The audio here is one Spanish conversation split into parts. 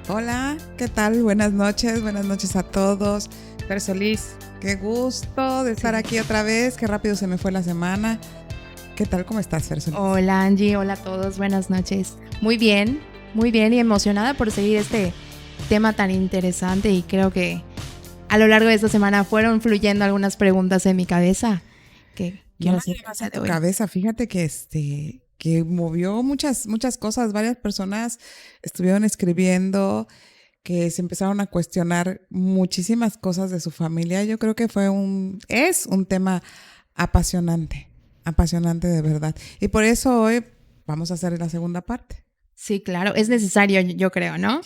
Hola, ¿qué tal? Buenas noches a todos. Fer Solís, qué gusto de estar Sí. aquí otra vez, qué rápido se me fue la semana. ¿Qué tal? ¿Cómo estás, Fer Solís? Hola Angie, hola a todos, buenas noches. Muy bien y emocionada por seguir este tema tan interesante y creo que a lo largo de esta semana fueron fluyendo algunas preguntas en mi cabeza que No quiero nada hacer el más día en de tu hoy. cabeza, fíjate que que movió muchas cosas, varias personas estuvieron escribiendo que se empezaron a cuestionar muchísimas cosas de su familia. Yo creo que es un tema apasionante, apasionante de verdad. Y por eso hoy vamos a hacer la segunda parte. Sí, claro, es necesario, yo creo, ¿no?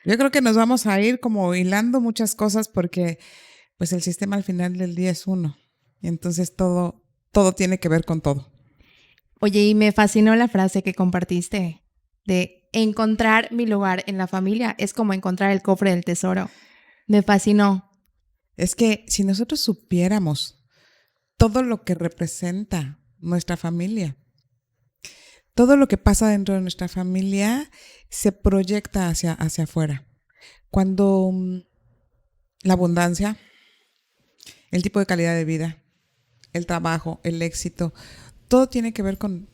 Yo creo que nos vamos a ir como hilando muchas cosas porque pues el sistema al final del día es uno. Y entonces todo tiene que ver con todo. Oye, y me fascinó la frase que compartiste de encontrar mi lugar en la familia es como encontrar el cofre del tesoro. Me fascinó. Es que si nosotros supiéramos todo lo que representa nuestra familia, todo lo que pasa dentro de nuestra familia se proyecta hacia afuera. Cuando la abundancia, el tipo de calidad de vida, el trabajo, el éxito, todo tiene que ver con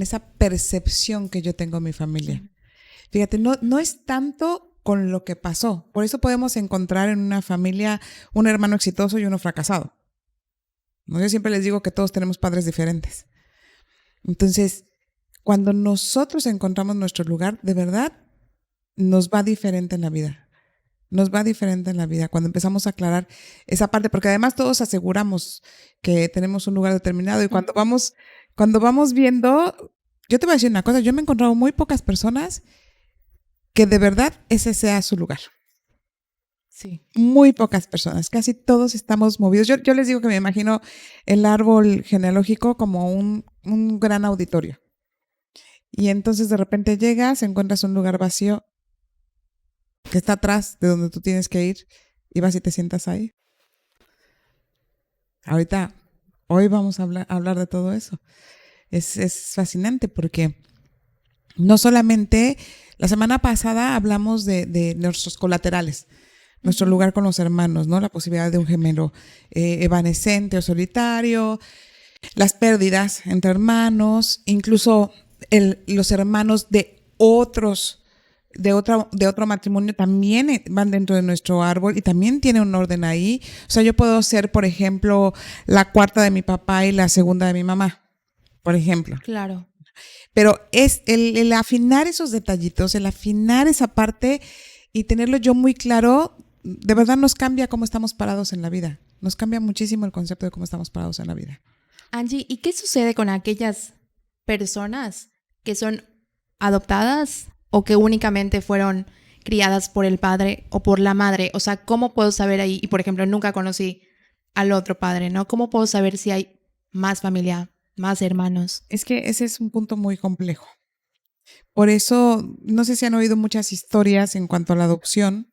esa percepción que yo tengo de mi familia. Fíjate, no es tanto con lo que pasó. Por eso podemos encontrar en una familia un hermano exitoso y uno fracasado. ¿No? Yo siempre les digo que todos tenemos padres diferentes. Entonces, cuando nosotros encontramos nuestro lugar, de verdad, nos va diferente en la vida. Nos va diferente en la vida cuando empezamos a aclarar esa parte, porque además todos aseguramos que tenemos un lugar determinado y cuando vamos viendo, yo te voy a decir una cosa, yo me he encontrado muy pocas personas que de verdad ese sea su lugar. Sí. Muy pocas personas, casi todos estamos movidos. Yo les digo que me imagino el árbol genealógico como un gran auditorio. Y entonces de repente llegas, encuentras un lugar vacío que está atrás de donde tú tienes que ir y vas y te sientas ahí. Ahorita, hoy vamos a hablar de todo eso. Es fascinante porque no solamente, la semana pasada hablamos de nuestros colaterales, nuestro Ujú. lugar con los hermanos, ¿no? La posibilidad de un gemelo evanescente o solitario, las pérdidas entre hermanos, incluso los hermanos de otro matrimonio también van dentro de nuestro árbol y también tiene un orden ahí. O sea, yo puedo ser, por ejemplo, la cuarta de mi papá y la segunda de mi mamá, por ejemplo. Claro. Pero es el afinar esos detallitos, el afinar esa parte y tenerlo yo muy claro, de verdad nos cambia cómo estamos parados en la vida. Nos cambia muchísimo el concepto de cómo estamos parados en la vida. Angie, ¿y qué sucede con aquellas personas que son adoptadas o que únicamente fueron criadas por el padre o por la madre? O sea, ¿cómo puedo saber ahí? Y por ejemplo, nunca conocí al otro padre, ¿no? ¿Cómo puedo saber si hay más familia, más hermanos? Es que ese es un punto muy complejo. Por eso, no sé si han oído muchas historias en cuanto a la adopción,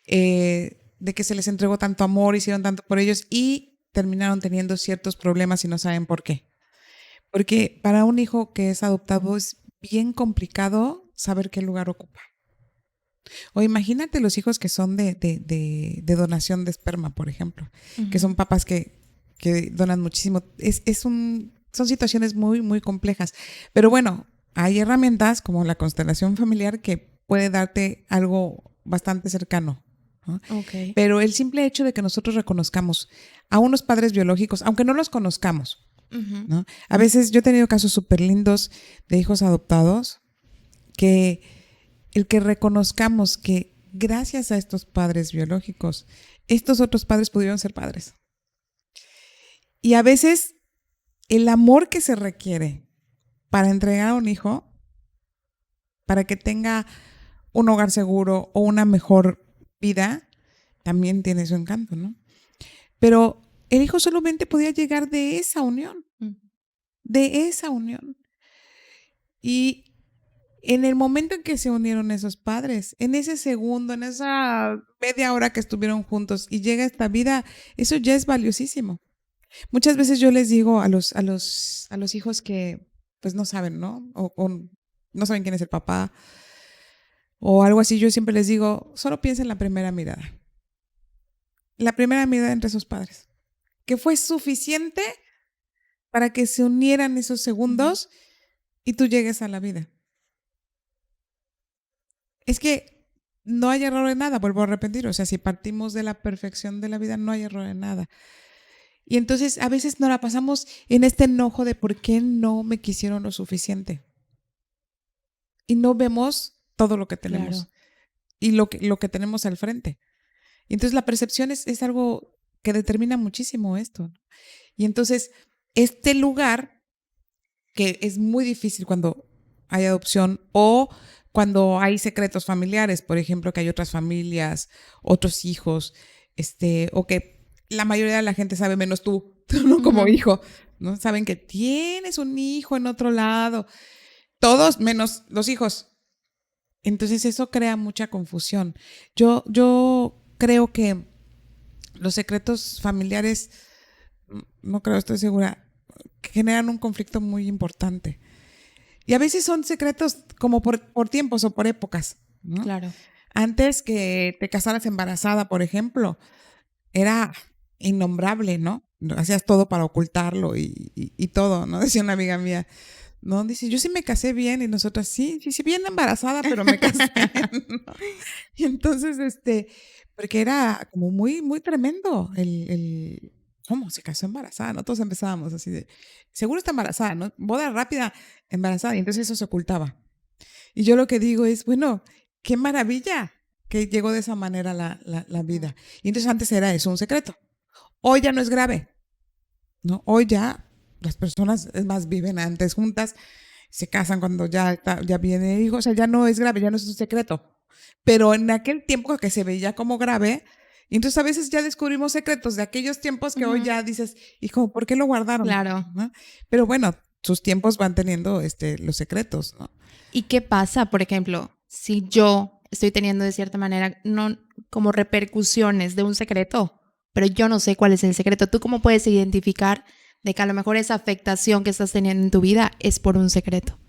de que se les entregó tanto amor, hicieron tanto por ellos y terminaron teniendo ciertos problemas y no saben por qué. Porque para un hijo que es adoptado es bien complicado saber qué lugar ocupa. O imagínate los hijos que son de donación de esperma, por ejemplo, que Ujú. son papás que donan muchísimo. Son situaciones muy complejas. Pero bueno, hay herramientas como la constelación familiar que puede darte algo bastante cercano, ¿no? Ok. Pero el simple hecho de que nosotros reconozcamos a unos padres biológicos, aunque no los conozcamos, Ujú. ¿no? A veces yo he tenido casos súper lindos de hijos adoptados que el que reconozcamos que gracias a estos padres biológicos, estos otros padres pudieron ser padres. Y a veces el amor que se requiere para entregar a un hijo, para que tenga un hogar seguro o una mejor vida, también tiene su encanto, ¿no? Pero el hijo solamente podía llegar Mm. de esa unión. Y en el momento en que se unieron esos padres, en ese segundo, en esa media hora que estuvieron juntos y llega esta vida, eso ya es valiosísimo. Muchas veces yo les digo a los hijos que pues no saben, ¿no? O no saben quién es el papá. o algo así, yo siempre les digo, solo piensa en la primera mirada. La primera mirada entre sus padres, que fue suficiente para que se unieran esos segundos y tú llegues a la vida. Es que no hay error en nada, vuelvo a repetir, o sea, si partimos de la perfección de la vida, no hay error en nada. Y entonces a veces nos la pasamos en este enojo de por qué no me quisieron lo suficiente. Y no vemos todo lo que tenemos. Claro. Y lo que tenemos al frente. Y entonces la percepción es algo que determina muchísimo esto. Y entonces este lugar, que es muy difícil cuando hay adopción o cuando hay secretos familiares, por ejemplo, que hay otras familias, otros hijos, o que la mayoría de la gente sabe menos tú, ¿no? Como hijo, ¿no? Saben que tienes un hijo en otro lado, todos menos los hijos. Entonces eso crea mucha confusión. Yo creo que los secretos familiares, no creo, estoy segura, generan un conflicto muy importante. Y a veces son secretos como por tiempos o por épocas, ¿no? Claro. Antes que te casaras embarazada, por ejemplo, era innombrable, ¿no? Hacías todo para ocultarlo y todo, ¿no? Decía una amiga mía, ¿no? Dice, yo sí me casé bien y nosotras sí bien embarazada, pero me casé, ¿no? Y entonces, porque era como muy, muy tremendo ¿cómo se casó embarazada? ¿No? Todos empezábamos así de, seguro está embarazada, ¿no? Boda rápida, embarazada. Y entonces eso se ocultaba. Y yo lo que digo es, bueno, qué maravilla que llegó de esa manera la vida. Y entonces antes era eso un secreto. Hoy ya no es grave, ¿no? Hoy ya las personas, es más, viven antes juntas, se casan cuando ya viene hijo, o sea, ya no es grave, ya no es un secreto. Pero en aquel tiempo que se veía como grave, y entonces a veces ya descubrimos secretos de aquellos tiempos que hoy ya dices, hijo, ¿por qué lo guardaron? Claro. ¿No? Pero bueno, sus tiempos van teniendo los secretos, ¿no? ¿Y qué pasa, por ejemplo, si yo estoy teniendo de cierta manera no como repercusiones de un secreto, pero yo no sé cuál es el secreto? ¿Tú cómo puedes identificar de que a lo mejor esa afectación que estás teniendo en tu vida es por un secreto?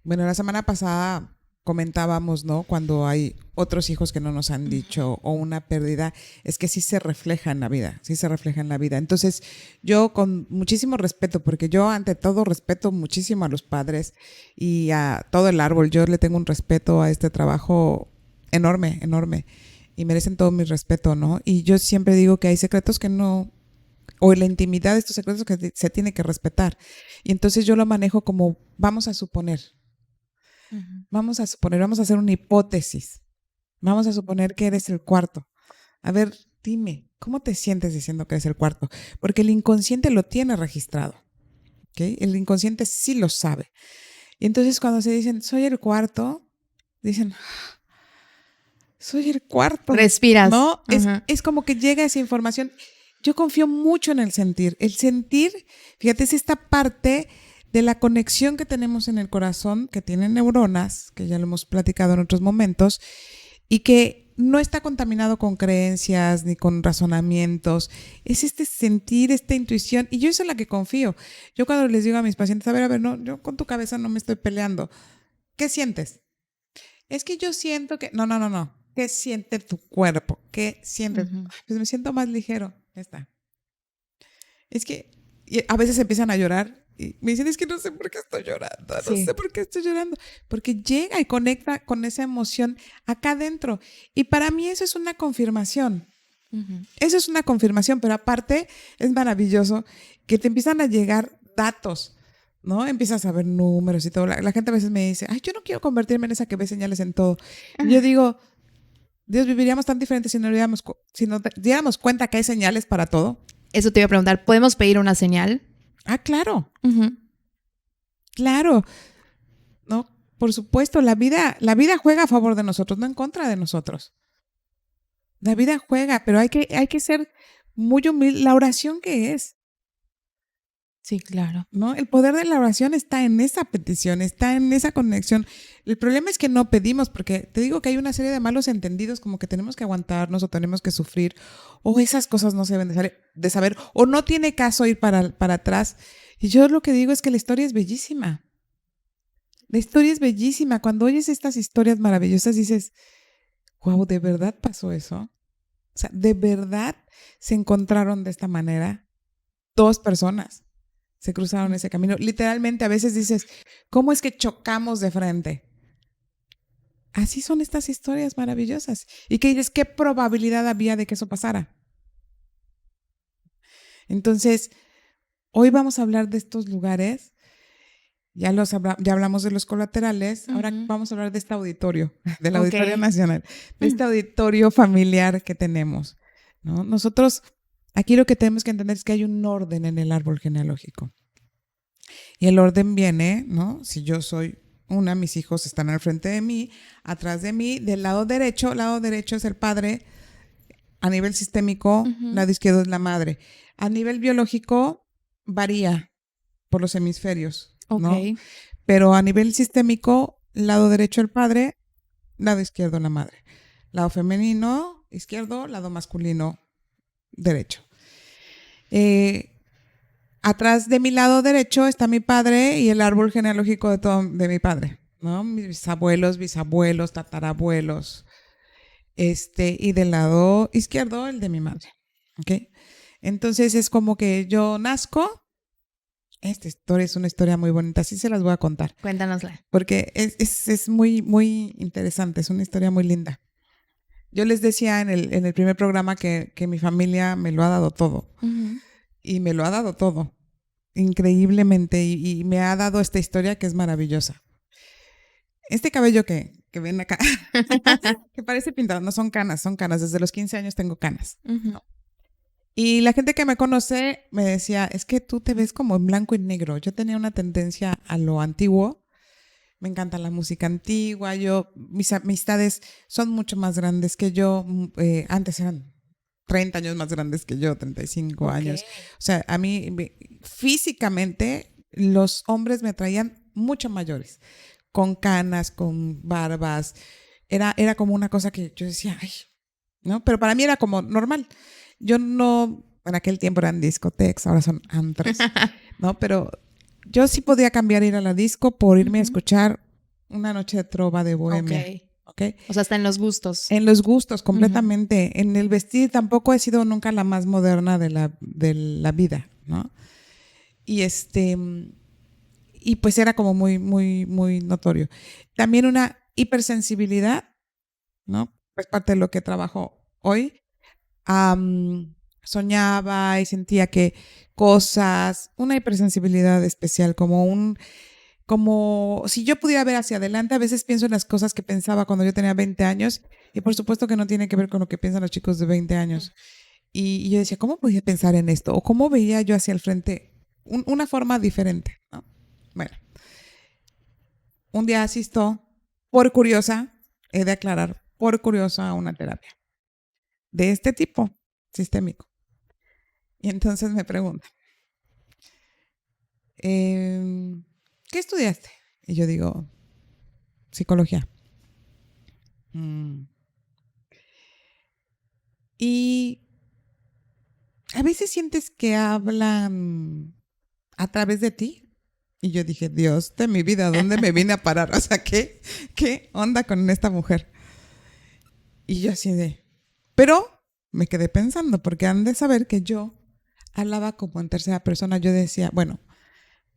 Bueno, la semana pasada comentábamos, ¿no? Cuando hay otros hijos que no nos han dicho o una pérdida, es que sí se refleja en la vida, sí se refleja en la vida. Entonces, yo con muchísimo respeto, porque yo ante todo respeto muchísimo a los padres y a todo el árbol, yo le tengo un respeto a este trabajo enorme, enorme, y merecen todo mi respeto, ¿no? Y yo siempre digo que hay secretos que no, o la intimidad de estos secretos que se tiene que respetar. Y entonces yo lo manejo como, vamos a suponer, vamos a hacer una hipótesis. Vamos a suponer que eres el cuarto. A ver, dime, ¿cómo te sientes diciendo que eres el cuarto? Porque el inconsciente lo tiene registrado. ¿Okay? El inconsciente sí lo sabe. Y entonces cuando se dicen, soy el cuarto, dicen, soy el cuarto. Respiras. ¿No? Es como que llega esa información. Yo confío mucho en el sentir. El sentir, fíjate, es esta parte de la conexión que tenemos en el corazón, que tiene neuronas, que ya lo hemos platicado en otros momentos, y que no está contaminado con creencias ni con razonamientos. Es este sentir, esta intuición, y yo es en la que confío. Yo cuando les digo a mis pacientes, a ver, no, yo con tu cabeza no me estoy peleando. ¿Qué sientes? Es que yo siento que... No. ¿Qué siente tu cuerpo? ¿Qué sientes? Pues me siento más ligero. Ya está. Es que a veces empiezan a llorar y me dicen, es que no sé por qué estoy llorando, no sé por qué estoy llorando, porque llega y conecta con esa emoción acá adentro. Y para mí eso es una confirmación. Eso es una confirmación, pero aparte es maravilloso que te empiezan a llegar datos, ¿no? Empiezas a ver números y todo. La gente a veces me dice, ay, yo no quiero convertirme en esa que ve señales en todo. Y yo digo, Dios, viviríamos tan diferentes si no diéramos cuenta que hay señales para todo. Eso te iba a preguntar, ¿podemos pedir una señal? Ah, claro. Claro. No, por supuesto, la vida juega a favor de nosotros, no en contra de nosotros. La vida juega, pero hay que ser muy humilde. La oración, ¿qué es? Sí, claro. ¿No? El poder de la oración está en esa petición, está en esa conexión. El problema es que no pedimos, porque te digo que hay una serie de malos entendidos, como que tenemos que aguantarnos o tenemos que sufrir, o esas cosas no se deben de saber, o no tiene caso ir para atrás. Y yo lo que digo es que la historia es bellísima. La historia es bellísima. Cuando oyes estas historias maravillosas dices, wow, ¿de verdad pasó eso? O sea, ¿de verdad se encontraron de esta manera? Dos personas se cruzaron ese camino. Literalmente a veces dices, ¿cómo es que chocamos de frente? Así son estas historias maravillosas. Y que dices, ¿qué probabilidad había de que eso pasara? Entonces, hoy vamos a hablar de estos lugares. Ya hablamos de los colaterales. Ahora vamos a hablar de este auditorio, del Auditorio Nacional, de este auditorio familiar que tenemos, ¿no? Nosotros, aquí lo que tenemos que entender es que hay un orden en el árbol genealógico. Y el orden viene, ¿no? Si yo soy una, mis hijos están al frente de mí, atrás de mí, del lado derecho es el padre, a nivel sistémico, lado izquierdo es la madre. A nivel biológico varía por los hemisferios, ¿no? Pero a nivel sistémico, lado derecho el padre, lado izquierdo la madre. Lado femenino, izquierdo, lado masculino, derecho. Atrás de mi lado derecho está mi padre y el árbol genealógico de mi padre, ¿no? Mis abuelos, bisabuelos, tatarabuelos. Y del lado izquierdo el de mi madre, ¿ok? Entonces es como que yo nazco. Esta historia es una historia muy bonita, sí se las voy a contar. Cuéntanosla. Porque es muy, muy interesante, es una historia muy linda. Yo les decía en el primer programa que mi familia me lo ha dado todo. Y me lo ha dado todo, increíblemente, y me ha dado esta historia que es maravillosa. Este cabello que ven acá, que parece pintado, no son canas, desde los 15 años tengo canas. ¿No? Y la gente que me conoce me decía, es que tú te ves como en blanco y negro. Yo tenía una tendencia a lo antiguo, me encanta la música antigua, mis amistades son mucho más grandes que yo, antes eran 30 años más grandes que yo, 35 años. O sea, a mí físicamente los hombres me atraían mucho mayores, con canas, con barbas. Era como una cosa que yo decía, ay, ¿no? Pero para mí era como normal. Yo no, en aquel tiempo eran discotecas, ahora son antros, ¿no? Pero yo sí podía cambiar ir a la disco por irme a escuchar una noche de trova de bohemia. Okay. O sea, hasta en los gustos. En los gustos, completamente. En el vestir tampoco he sido nunca la más moderna de la vida, ¿no? Y y pues era como muy, muy, muy notorio. También una hipersensibilidad, ¿no? Es parte de lo que trabajo hoy. Soñaba y sentía que cosas, una hipersensibilidad especial, como si yo pudiera ver hacia adelante. A veces pienso en las cosas que pensaba cuando yo tenía 20 años y por supuesto que no tiene que ver con lo que piensan los chicos de 20 años. Y yo decía, ¿cómo podía pensar en esto? ¿O cómo veía yo hacia el frente? Una forma diferente, ¿no? Bueno, un día asisto, por curiosa, he de aclarar, por curiosa a una terapia de este tipo, sistémico. Y entonces me pregunta, ¿qué estudiaste? Y yo digo, psicología. Y a veces sientes que hablan a través de ti. Y yo dije, Dios de mi vida, ¿dónde me vine a parar? O sea, ¿qué onda con esta mujer? Y yo así de... Pero me quedé pensando, porque han de saber que yo hablaba como en tercera persona. Yo decía, bueno,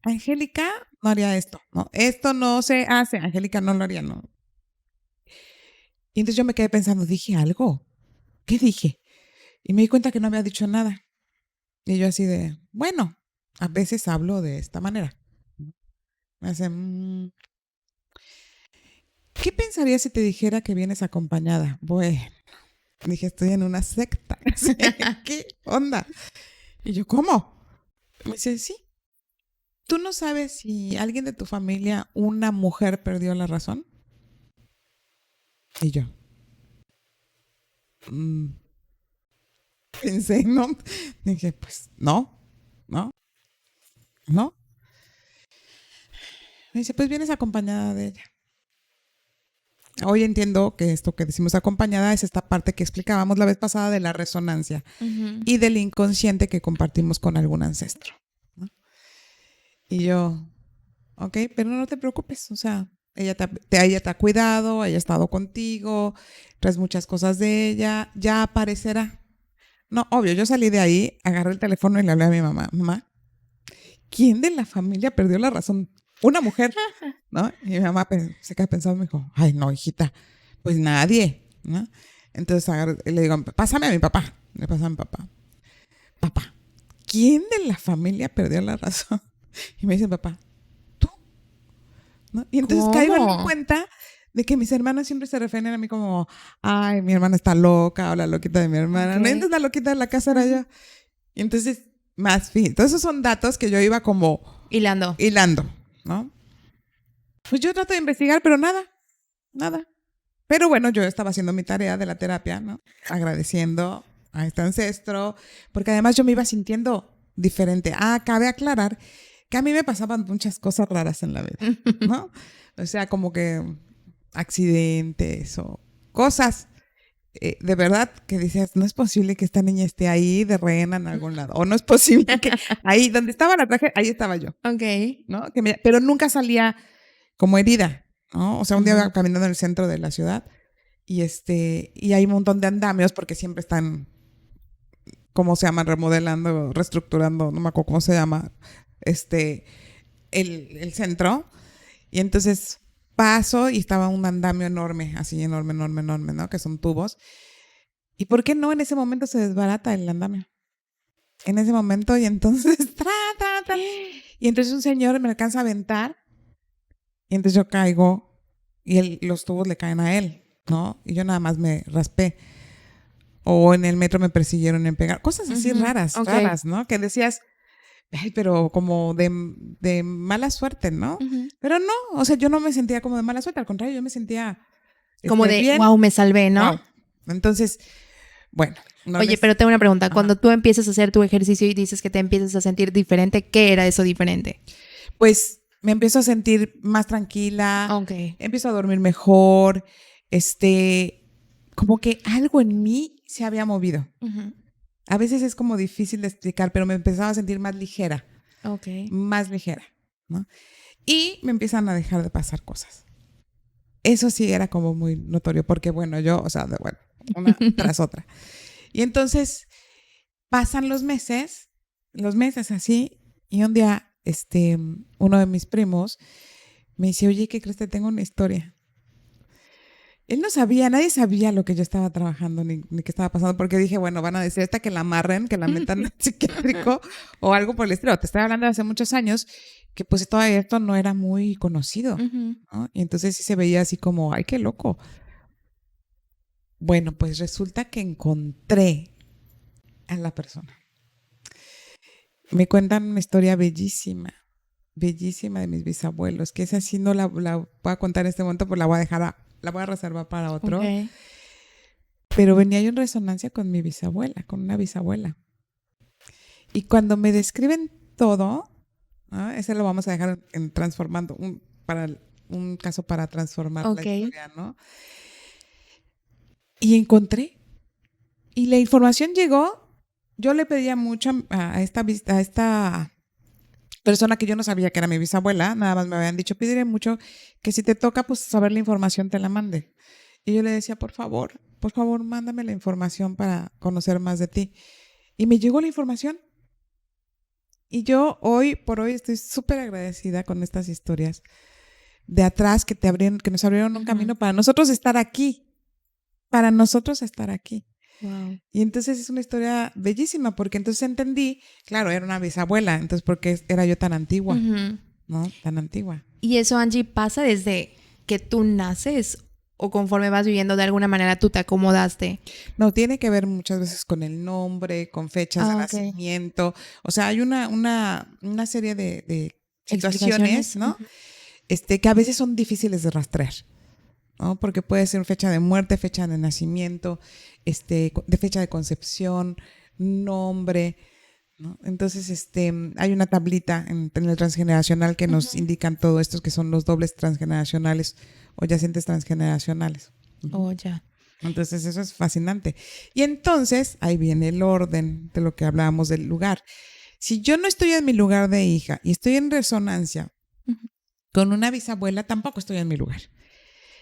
Angélica no haría esto, ¿no? Esto no se hace, Angélica no lo haría, ¿no? Y entonces yo me quedé pensando, ¿dije algo? ¿Qué dije? Y me di cuenta que no había dicho nada. Y yo así de, bueno, a veces hablo de esta manera. Me hace, ¿qué pensarías si te dijera que vienes acompañada? Bueno, dije, estoy en una secta. ¿Qué onda? Y yo, ¿cómo? Me dice, sí. ¿Tú no sabes si alguien de tu familia, una mujer, perdió la razón? Y yo, pensé, ¿no? Dije, pues, no. Me dice, pues vienes acompañada de ella. Hoy entiendo que esto que decimos acompañada es esta parte que explicábamos la vez pasada de la resonancia y del inconsciente que compartimos con algún ancestro, ¿no? Y yo, ¿ok? Pero no te preocupes, o sea, ella te ha cuidado, ella ha estado contigo, traes muchas cosas de ella, ya aparecerá. No, obvio, yo salí de ahí, agarré el teléfono y le hablé a mi mamá. Mamá, ¿quién de la familia perdió la razón? Una mujer, ¿no? Y mi mamá se queda pensando, me dijo, ay, no, hijita, pues nadie, ¿no? Entonces le digo, pásame a mi papá. Le pasa a mi papá. Papá, ¿quién de la familia perdió la razón? Y me dice, papá, tú, ¿no? Y entonces caigo en cuenta de que mis hermanas siempre se refieren a mí como, ay, mi hermana está loca, o la loquita de mi hermana. Okay. No, entonces la loquita de la casa era yo. Y entonces, más fin. Entonces esos son datos que yo iba como... Hilando, ¿no? Pues yo trato de investigar, pero nada. Pero bueno, yo estaba haciendo mi tarea de la terapia, ¿no? Agradeciendo a este ancestro, porque además yo me iba sintiendo diferente. Cabe aclarar que a mí me pasaban muchas cosas raras en la vida, ¿no? O sea, como que accidentes o cosas de verdad que dices, no es posible que esta niña esté ahí de rehén en algún lado, o no es posible que ahí donde estaba la traje, ahí estaba yo. Ok. ¿No? Pero nunca salía como herida, ¿no? O sea, un día iba caminando en el centro de la ciudad y hay un montón de andamios porque siempre están, ¿cómo se llama? Remodelando, reestructurando, no me acuerdo cómo se llama, el centro. Y entonces paso y estaba un andamio enorme, así enorme, ¿no? Que son tubos. ¿Y por qué no en ese momento se desbarata el andamio? En ese momento, y entonces, y entonces un señor me alcanza a aventar, y entonces yo caigo, y los tubos le caen a él, ¿no? Y yo nada más me raspé. O en el metro me persiguieron en pegar. Cosas así raras, ¿no? Que decías, ay, pero como de mala suerte, ¿no? Pero no, o sea, yo no me sentía como de mala suerte, al contrario, yo me sentía como de, bien. wow, me salvé, ¿no? Wow. Entonces, bueno. Oye, pero tengo una pregunta. Cuando tú empiezas a hacer tu ejercicio y dices que te empiezas a sentir diferente, ¿qué era eso diferente? Pues me empiezo a sentir más tranquila. Okay. Empiezo a dormir mejor. Como que algo en mí se había movido. A veces es como difícil de explicar, pero me empezaba a sentir más ligera. Okay. Más ligera, ¿no? Y me empiezan a dejar de pasar cosas. Eso sí era como muy notorio, porque bueno, una tras otra. Y entonces pasan los meses así, y un día, uno de mis primos me dice, oye, ¿qué crees? Te tengo una historia. Él no sabía, nadie sabía lo que yo estaba trabajando ni qué estaba pasando, porque dije, bueno, van a decir esta que la amarren, que la metan al psiquiátrico o algo por el estilo. Te estoy hablando de hace muchos años que pues todavía esto no era muy conocido, ¿no? Y entonces sí se veía así como, ay, qué loco. Bueno, pues resulta que encontré a la persona. Me cuentan una historia bellísima de mis bisabuelos, que esa sí no la voy a contar en este momento, pues la voy a reservar para otro. Okay. Pero venía yo en resonancia con mi bisabuela, con una bisabuela. Y cuando me describen todo, ¿no? Ese lo vamos a dejar en transformando, un caso para transformar la historia, ¿no? Y encontré. Y la información llegó. Yo le pedía mucho a esta persona que yo no sabía que era mi bisabuela, nada más me habían dicho, pídele mucho que si te toca, pues saber la información te la mande. Y yo le decía, por favor, mándame la información para conocer más de ti. Y me llegó la información. Y yo hoy por hoy estoy súper agradecida con estas historias de atrás que nos abrieron un camino para nosotros estar aquí. Wow. Y entonces es una historia bellísima, porque entonces entendí, claro, era una bisabuela, entonces ¿por qué era yo tan antigua? ¿No? Tan antigua. ¿Y eso, Angie, pasa desde que tú naces o conforme vas viviendo de alguna manera tú te acomodaste? No, tiene que ver muchas veces con el nombre, con fechas de nacimiento. O sea, hay una serie de situaciones, ¿no? Que a veces son difíciles de rastrear, ¿no? Porque puede ser fecha de muerte, fecha de nacimiento, de fecha de concepción, nombre, ¿no? Entonces, hay una tablita en el transgeneracional que nos indican todo esto, que son los dobles transgeneracionales o yacentes transgeneracionales. Oh, ya. Entonces, eso es fascinante. Y entonces, ahí viene el orden de lo que hablábamos del lugar. Si yo no estoy en mi lugar de hija y estoy en resonancia Con una bisabuela tampoco estoy en mi lugar.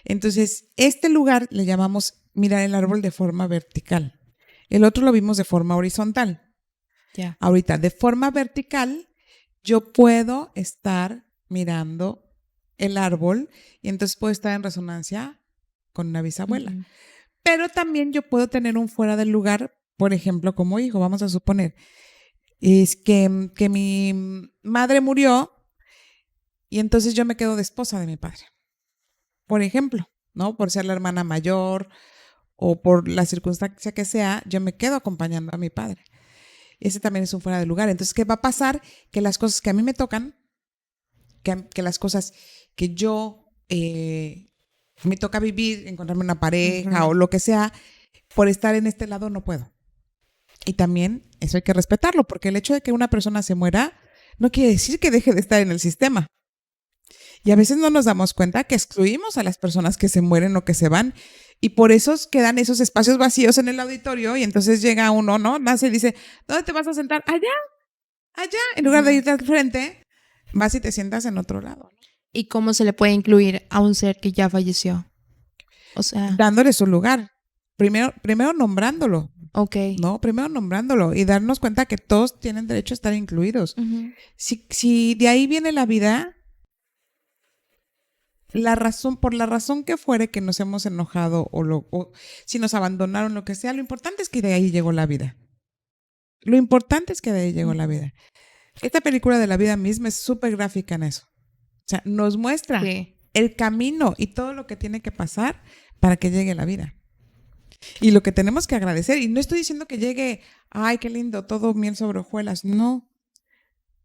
Entonces, este lugar le llamamos mirar el árbol de forma vertical. El otro lo vimos de forma horizontal. Ya. Ahorita, de forma vertical, yo puedo estar mirando el árbol y entonces puedo estar en resonancia con una bisabuela. Ujú. Pero también yo puedo tener un fuera del lugar, por ejemplo, como hijo, vamos a suponer, es que mi madre murió y entonces yo me quedo de esposa de mi padre. Por ejemplo, ¿no? Por ser la hermana mayor o por la circunstancia que sea, yo me quedo acompañando a mi padre. Ese también es un fuera de lugar. Entonces, ¿qué va a pasar? Que las cosas que a mí me tocan, que las cosas que yo me toca vivir, encontrarme una pareja o lo que sea, por estar en este lado no puedo. Y también eso hay que respetarlo, porque el hecho de que una persona se muera no quiere decir que deje de estar en el sistema. Y a veces no nos damos cuenta que excluimos a las personas que se mueren o que se van. Y por eso quedan esos espacios vacíos en el auditorio y entonces llega uno, ¿no? Nace y dice, ¿dónde te vas a sentar? Allá, allá. En lugar de irte al frente, vas y te sientas en otro lado. ¿Y cómo se le puede incluir a un ser que ya falleció? O sea, Dándole su lugar. Primero nombrándolo, ok. ¿no? Primero nombrándolo y darnos cuenta que todos tienen derecho a estar incluidos. Ujú. Si de ahí viene la vida, por la razón que fuere que nos hemos enojado o si nos abandonaron, lo que sea, lo importante es que de ahí llegó la vida. Lo importante es que de ahí llegó la vida. Esta película de la vida misma es súper gráfica en eso. O sea, nos muestra Sí. el camino y todo lo que tiene que pasar para que llegue la vida. Y lo que tenemos que agradecer, y no estoy diciendo que llegue, ay, qué lindo, todo miel sobre hojuelas, no.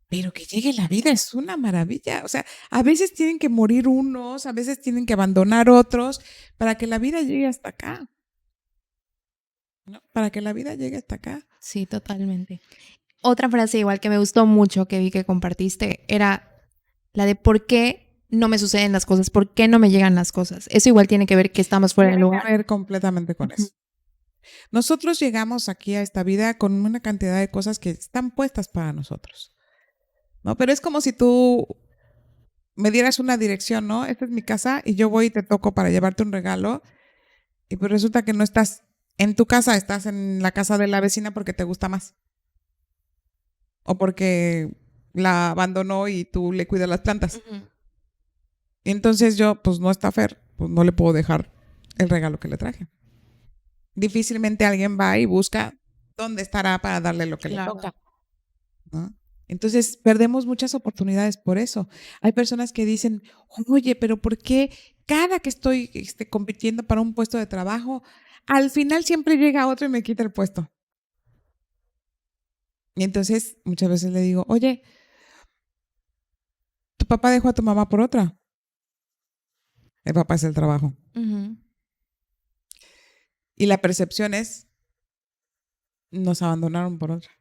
Pero que llegue la vida es una maravilla. O sea, a veces tienen que morir unos, a veces tienen que abandonar otros para que la vida llegue hasta acá. ¿No? Para que la vida llegue hasta acá. Sí, totalmente. Otra frase igual que me gustó mucho que vi que compartiste era la de ¿por qué no me suceden las cosas? ¿Por qué no me llegan las cosas? Eso igual tiene que ver que estamos fuera del Tiene que lugar. ver completamente con eso. Nosotros llegamos aquí a esta vida con una cantidad de cosas que están puestas para nosotros. ¿No? Pero es como si tú me dieras una dirección, ¿no? Esta es mi casa y yo voy y te toco para llevarte un regalo y pues resulta que no estás en tu casa, estás en la casa de la vecina porque te gusta más. O porque la abandonó y tú le cuidas las plantas. Ujú. Y entonces yo, pues no está Fer, pues no le puedo dejar el regalo que le traje. Difícilmente alguien va y busca dónde estará para darle lo que Claro. le toca, ¿no? Entonces perdemos muchas oportunidades por eso. Hay personas que dicen, oye, pero ¿por qué cada que estoy compitiendo para un puesto de trabajo, al final siempre llega otro y me quita el puesto? Y entonces muchas veces le digo, oye, tu papá dejó a tu mamá por otra. El papá es el trabajo. Ujú. Y la percepción es, nos abandonaron por otra.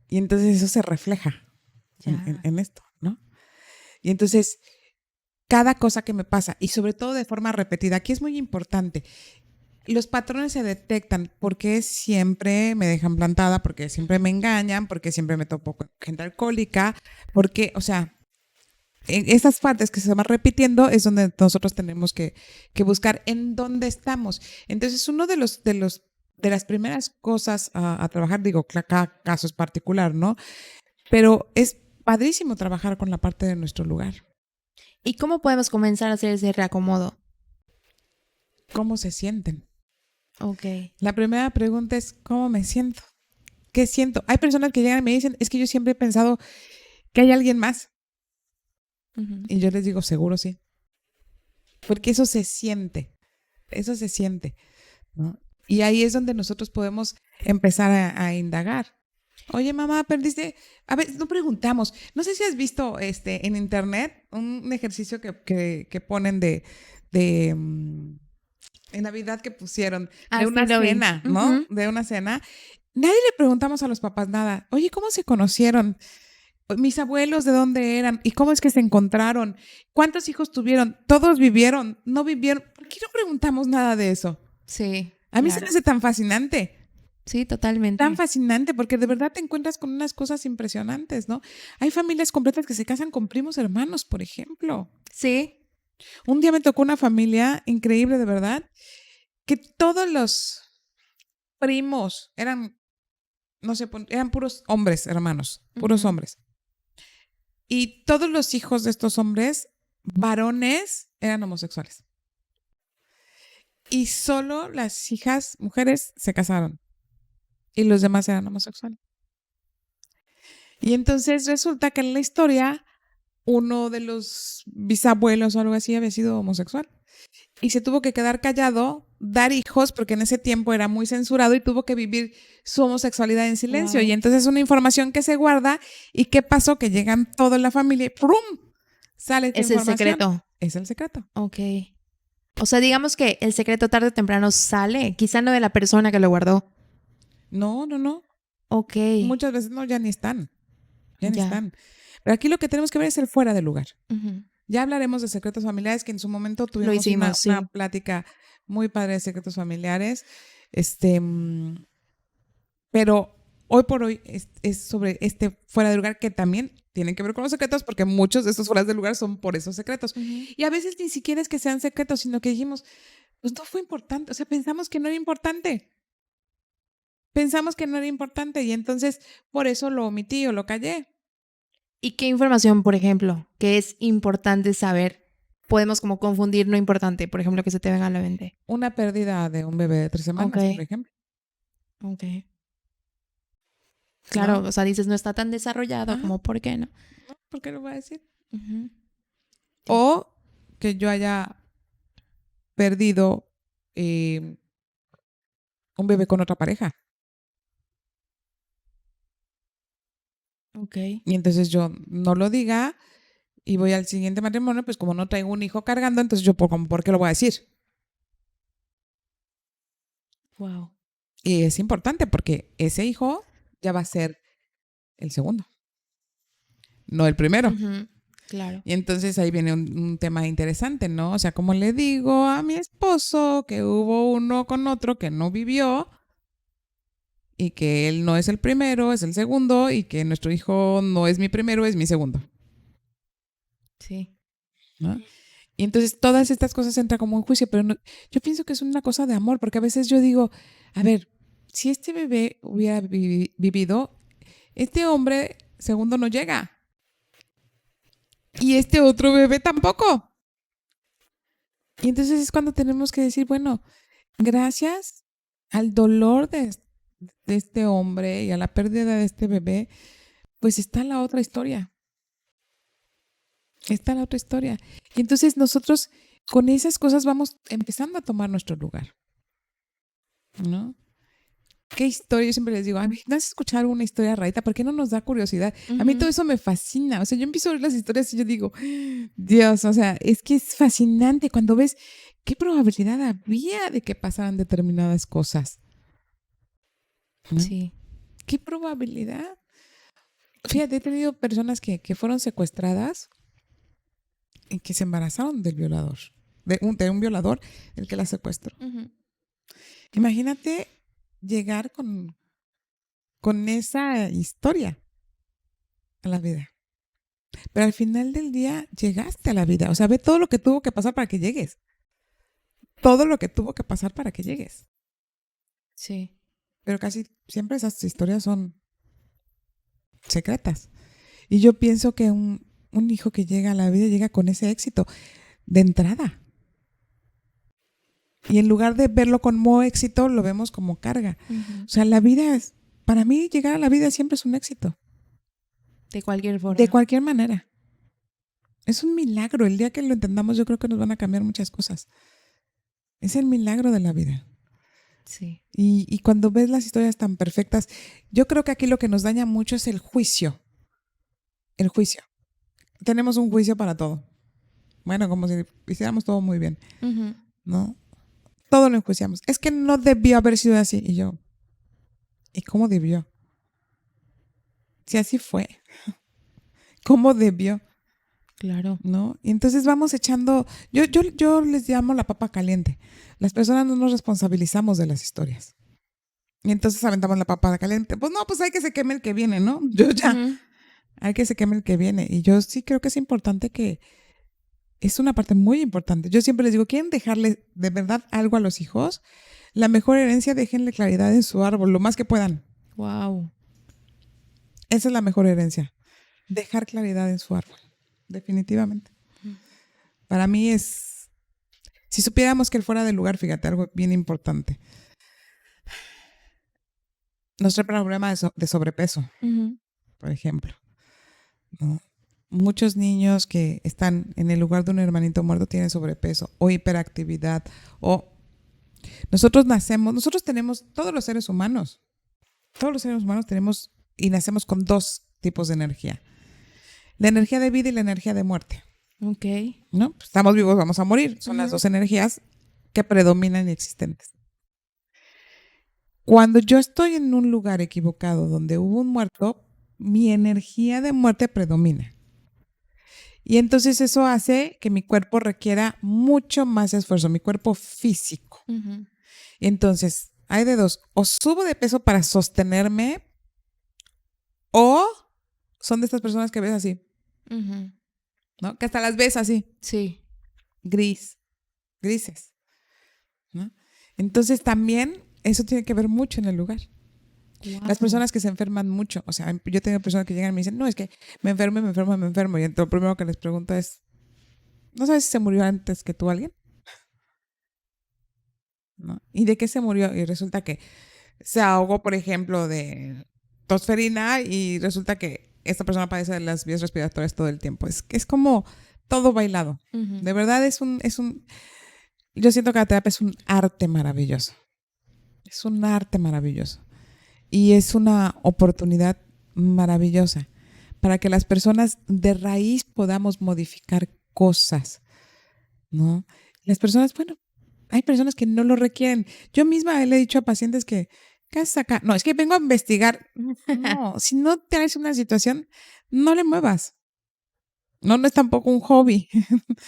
Y entonces eso se refleja Ya. en esto, ¿no? Y entonces, cada cosa que me pasa, y sobre todo de forma repetida, aquí es muy importante, los patrones se detectan porque siempre me dejan plantada, porque siempre me engañan, porque siempre me topo con gente alcohólica, porque, o sea, en esas partes que se van repitiendo es donde nosotros tenemos que buscar en dónde estamos. Entonces, uno de las primeras cosas a trabajar, digo, cada caso es particular, ¿no? Pero es padrísimo trabajar con la parte de nuestro lugar. ¿Y cómo podemos comenzar a hacer ese reacomodo? ¿Cómo se sienten? Ok. La primera pregunta es, ¿cómo me siento? ¿Qué siento? Hay personas que llegan y me dicen, es que yo siempre he pensado que hay alguien más. Ujú. Y yo les digo, seguro sí. Porque eso se siente, ¿no? Y ahí es donde nosotros podemos empezar a indagar. Oye, mamá, perdiste. A ver, no preguntamos. No sé si has visto en internet un ejercicio que ponen en Navidad que pusieron Ah, de sí, una lo vi. cena, ¿no? Ujú. De una cena. Nadie le preguntamos a los papás nada. Oye, ¿cómo se conocieron? Mis abuelos, ¿de dónde eran? ¿Y cómo es que se encontraron? ¿Cuántos hijos tuvieron? ¿Todos vivieron? ¿No vivieron? ¿Por qué no preguntamos nada de eso? Sí, A mí se me claro. hace tan fascinante. Sí, totalmente. Tan fascinante, porque de verdad te encuentras con unas cosas impresionantes, ¿no? Hay familias completas que se casan con primos hermanos, por ejemplo. Sí. Un día me tocó una familia increíble, de verdad, que todos los primos eran, no sé, eran puros hombres, hermanos, puros Ujú. hombres. Y todos los hijos de estos hombres, varones, eran homosexuales. Y solo las hijas, mujeres, se casaron. Y los demás eran homosexuales. Y entonces resulta que en la historia, uno de los bisabuelos o algo así había sido homosexual. Y se tuvo que quedar callado, dar hijos, porque en ese tiempo era muy censurado y tuvo que vivir su homosexualidad en silencio. Y Wow. entonces es una información que se guarda. ¿Y qué pasó? Que llegan toda la familia y ¡prum! Sale esta Es el información. secreto. Es el secreto. Ok. O sea, digamos que el secreto tarde o temprano sale, quizá no de la persona que lo guardó. No, no, no. Ok, Muchas veces no, ya ni están. Ya ni ya. están. Pero aquí lo que tenemos que ver es el fuera de lugar. Ujú. Ya hablaremos de secretos familiares, que en su momento Lo tuvimos hicimos, una sí. plática muy padre de secretos familiares. Este, pero hoy por hoy es sobre este fuera de lugar que también tienen que ver con los secretos, porque muchos de estos fuera de lugar son por esos secretos. Ujú. Y a veces ni siquiera es que sean secretos, sino que dijimos, pues no fue importante. O sea, pensamos que no era importante. Pensamos que no era importante y entonces por eso lo omití o lo callé. ¿Y qué información, por ejemplo, que es importante saber? Podemos como confundir no importante, por ejemplo, que se te venga a la mente. Una pérdida de un bebé de 3 semanas, por Ok, ejemplo, ok. Claro, ¿no? o sea, dices, no está tan desarrollado Ajá, como, ¿por qué no? ¿no? ¿Por qué lo voy a decir? Ujú. Sí. O que yo haya perdido un bebé con otra pareja. Ok. Y entonces yo no lo diga y voy al siguiente matrimonio, pues como no traigo un hijo cargando, entonces yo, ¿por qué lo voy a decir? Wow. Y es importante porque ese hijo ya va a ser el segundo, no el primero. Claro. Y entonces ahí viene un tema interesante, ¿no? O sea, como le digo a mi esposo que hubo uno con otro que no vivió y que él no es el primero, es el segundo y que nuestro hijo no es mi primero, es mi segundo, Sí. ¿no? Y entonces todas estas cosas entran como un juicio, pero yo pienso que es una cosa de amor, porque a veces yo digo, a ver, si este bebé hubiera vivido, este hombre segundo no llega y este otro bebé tampoco. Y entonces es cuando tenemos que decir, bueno, gracias al dolor de este hombre y a la pérdida de este bebé, pues está la otra historia. Está la otra historia. Y entonces nosotros con esas cosas vamos empezando a tomar nuestro lugar, ¿no? ¿Qué historia? Yo siempre les digo, a mí, ¿no has escuchado una historia rarita? ¿Por qué no nos da curiosidad? A mí todo Ujú. eso me fascina. O sea, yo empiezo a ver las historias y yo digo, Dios, o sea, es que es fascinante cuando ves qué probabilidad había de que pasaran determinadas cosas, ¿no? Sí. ¿Qué probabilidad? Fíjate, he tenido personas que fueron secuestradas y que se embarazaron del violador, de un violador el que la secuestró. Ujú. Imagínate llegar con esa historia a la vida. Pero al final del día llegaste a la vida. O sea, ve todo lo que tuvo que pasar para que llegues. Todo lo que tuvo que pasar para que llegues. Sí. Pero casi siempre esas historias son secretas. Y yo pienso que un hijo que llega a la vida llega con ese éxito de entrada. Y en lugar de verlo como éxito, lo vemos como carga. Ujú. O sea, la vida es, para mí llegar a la vida siempre es un éxito. De cualquier De forma. cualquier manera. Es un milagro. El día que lo entendamos, yo creo que nos van a cambiar muchas cosas. Es el milagro de la vida. Sí. Y cuando ves las historias tan perfectas, yo creo que aquí lo que nos daña mucho es el juicio. El juicio. Tenemos un juicio para todo. Bueno, como si hiciéramos todo muy bien, Ujú. ¿no? Todo lo enjuiciamos. Es que no debió haber sido así. Y yo, ¿y cómo debió? Si así fue, ¿cómo debió? Claro. ¿No? Y entonces vamos echando, yo les llamo la papa caliente. Las personas no nos responsabilizamos de las historias. Y entonces aventamos la papada caliente. Pues no, pues hay que se queme el que viene, ¿no? Yo ya, hay que se queme el que viene. Y yo sí creo que es importante que, es una parte muy importante. Yo siempre les digo, ¿quieren dejarle de verdad algo a los hijos? La mejor herencia, déjenle claridad en su árbol, lo más que puedan. Wow. Esa es la mejor herencia. Dejar claridad en su árbol. Definitivamente. Para mí es, si supiéramos que él fuera del lugar, fíjate, algo bien importante. Nuestro problema de sobrepeso, por ejemplo, ¿no? Muchos niños que están en el lugar de un hermanito muerto tienen sobrepeso o hiperactividad. O nosotros tenemos, todos los seres humanos tenemos y nacemos con dos tipos de energía. La energía de vida y la energía de muerte. Ok. ¿No? Pues estamos vivos, vamos a morir. Son las dos energías que predominan y existentes. Cuando yo estoy en un lugar equivocado donde hubo un muerto, mi energía de muerte predomina. Y entonces eso hace que mi cuerpo requiera mucho más esfuerzo, mi cuerpo físico. Y entonces, hay de dos, o subo de peso para sostenerme, o son de estas personas que ves así, ¿no? Que hasta las ves así. Sí. Grises, ¿no? Entonces también eso tiene que ver mucho en el lugar. Wow. Las personas que se enferman mucho, o sea, yo tengo personas que llegan y me dicen, no, es que me enfermo. Y entonces lo primero que les pregunto es, ¿no sabes si se murió antes que tú alguien? ¿No? ¿Y de qué se murió? Y resulta que se ahogó, por ejemplo, de tosferina y resulta que esta persona padece de las vías respiratorias todo el tiempo. Es como todo bailado. De verdad yo siento que la terapia es un arte maravilloso. Es un arte maravilloso. Y es una oportunidad maravillosa para que las personas de raíz podamos modificar cosas, ¿no? Las personas, bueno, hay personas que no lo requieren. Yo misma le he dicho a pacientes que, ¿qué haces acá? No, es que vengo a investigar. No, si no tienes una situación, no le muevas. No es tampoco un hobby.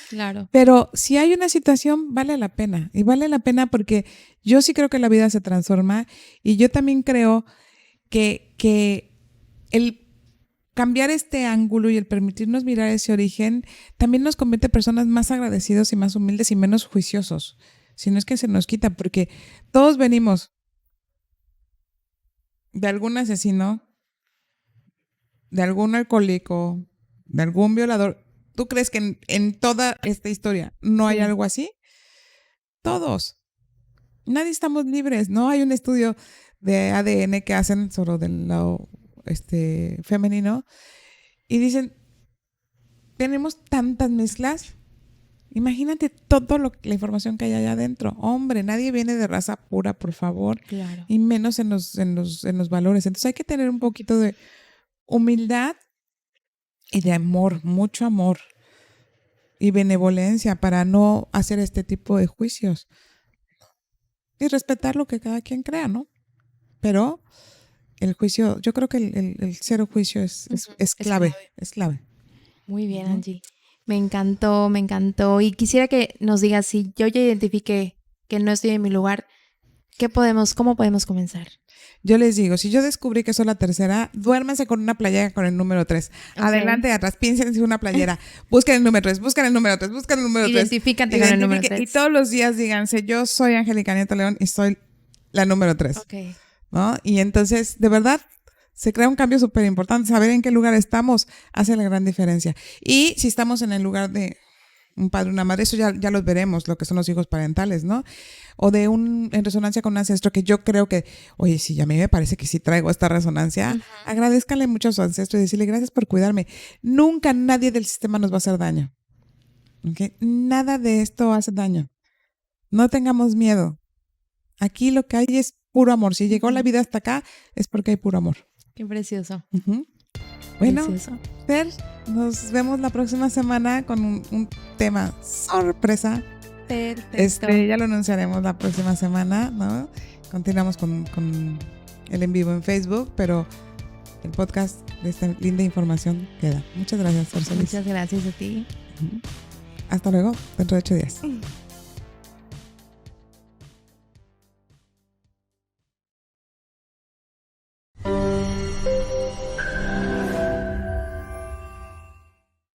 Claro. Pero si hay una situación, vale la pena. Y vale la pena porque yo sí creo que la vida se transforma y yo también creo que el cambiar este ángulo y el permitirnos mirar ese origen también nos convierte en personas más agradecidos y más humildes y menos juiciosos. Si no es que se nos quita, porque todos venimos de algún asesino, de algún alcohólico, de algún violador. ¿Tú crees que en toda esta historia no hay algo así? Todos. Nadie estamos libres. No hay un estudio de ADN que hacen sobre del lado femenino y dicen, tenemos tantas mezclas. Imagínate la información que hay allá adentro. Hombre, nadie viene de raza pura, por favor. Claro. Y menos en los valores. Entonces hay que tener un poquito de humildad y de amor, mucho amor y benevolencia para no hacer este tipo de juicios. Y respetar lo que cada quien crea, ¿no? Pero el juicio, yo creo que el cero juicio es clave. Es clave. Muy bien, Angie. Me encantó. Y quisiera que nos digas, si yo ya identifiqué que no estoy en mi lugar, ¿cómo podemos comenzar? Yo les digo, si yo descubrí que soy la tercera, duérmense con una playera con el número 3. Okay. Adelante y atrás, piénsense una playera. Busquen el número 3, busquen el número 3, busquen el número 3. Identifícate con el número 3. Y todos los días díganse, yo soy Angélica Nieto León y soy la número 3. Okay. ¿No? Y entonces, de verdad, se crea un cambio súper importante. Saber en qué lugar estamos hace la gran diferencia. Y si estamos en el lugar de un padre, una madre, eso ya los veremos, lo que son los hijos parentales, ¿no? O en resonancia con un ancestro, que yo creo que, oye, sí, a mí me parece que sí traigo esta resonancia, agradezcanle mucho a su ancestro y decirle gracias por cuidarme. Nunca nadie del sistema nos va a hacer daño. ¿Okay? Nada de esto hace daño. No tengamos miedo. Aquí lo que hay es puro amor. Si llegó la vida hasta acá, es porque hay puro amor. Qué precioso. Bueno, Fer, nos vemos la próxima semana con un tema sorpresa. Perfecto. Ya lo anunciaremos la próxima semana, ¿no? Continuamos con el en vivo en Facebook, pero el podcast de esta linda información queda. Muchas gracias, Fer. Muchas gracias a ti. Hasta luego, dentro de 8 días.